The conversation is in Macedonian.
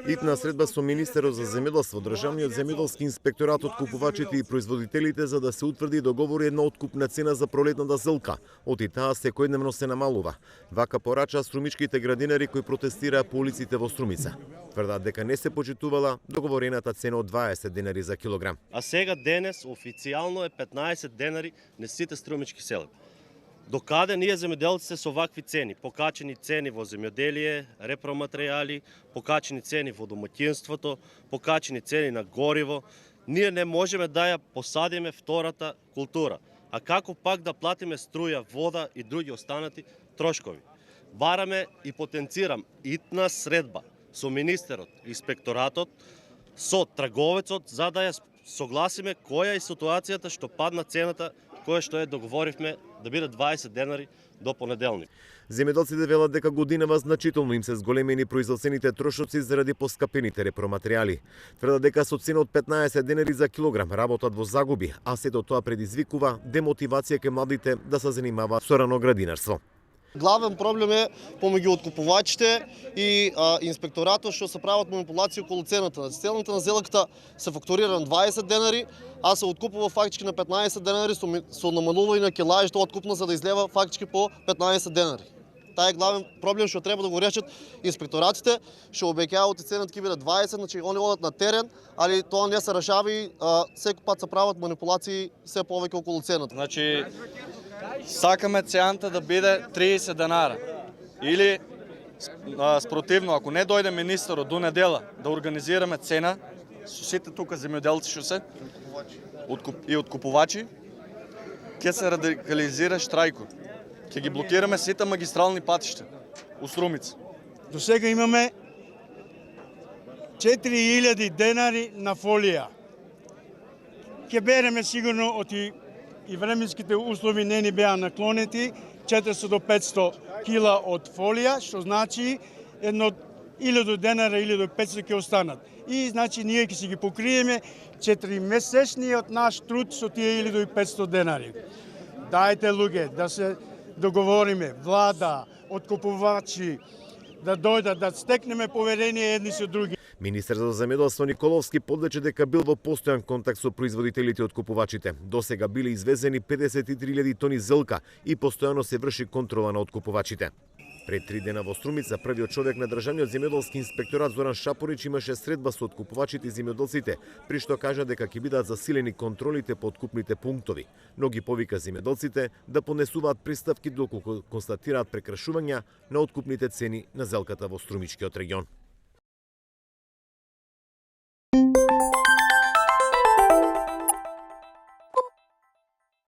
Итна средба со министерот за земјоделство, државниот земјоделски инспекторат, откупувачите и производителите за да се утврди договор една откупна цена за пролетната зелка. Оти таа секојдневно се намалува. Вака порача струмичките градинари кои протестираа по улиците во Струмица. Тврдат дека не се почитувала договорената цена од 20 денари за килограм. А сега денес официјално е 15 денари на сите струмички села. Докаде ние земјоделците со вакви цени, покачени цени во земјоделие, репроматеријали, покачени цени во домаќинството, покачени цени на гориво, ние не можеме да ја посадиме втората култура. А како пак да платиме струја, вода и други останати трошкови? Бараме и потенцирам итна средба со министерот, инспекторатот, со трговецот, за да ја согласиме која е ситуацијата што падна цената, која што договоривме да биде 20 денари до понеделник. Земјоделците велат дека годинава значително им се зголемени производствените трошоци заради поскапените репроматеријали. Тврдат дека со цена од 15 денари за килограм работат во загуби, а сето тоа предизвикува демотивација кај младите да се занимаваат со раноградинарство. Главен проблем е помеѓу откупувачите и инспекторатот што се прават манипулации околу цената. Цената на зелката се фактурира на 20 денари, а се откупува фактички на 15 денари со намалување на килажите откупна за да излева фактички по 15 денари. Тај е главен проблем што треба да го решат инспекторатите, што обеќауваат цената ќе биде 20, значи они одат на терен, али тоа не се решава и секој пат се прават манипулации се повеќе околу цената. Значи сакаме цената да биде 30 денара. Или спротивно, ако не дојде министерот до недела да организираме цена со сите тука земјоделци што се и откупувачи, ќе се радикализира штрајкот. Ќе ги блокираме сите магистрални патишта у Струмица. До сега имаме 4000 денари на фолија. Ќе береме сигурно и временските услови не ни беа наклонети 400 до 500 кила од фолија, што значи едно 1000 денара или до 500 ќе останат. И значи ние ќе си ги покриеме 4 месечниот наш труд со тие 1500 денари. Дајте луѓе да се договориме, влада, откупувачи, да дојдат, да стекнеме поверение едни со други. Министер за земјоделство Николовски подлече дека бил во постојан контакт со производителите и откупувачите. Досега биле извезени 53.000 тони зелка и постојано се врши контрола на откупувачите. Пред 3 дена во Струмица првиот човек на државниот земјоделски инспекторат Зоран Шапорич имаше средба со откупувачите и земјоделците, при што кажа дека ќе бидат засилени контролите по откупните пунктови, но ги повика земјоделците да понесуваат приставки доколку констатираат прекршувања на откупните цени на зелката во Струмичкиот регион.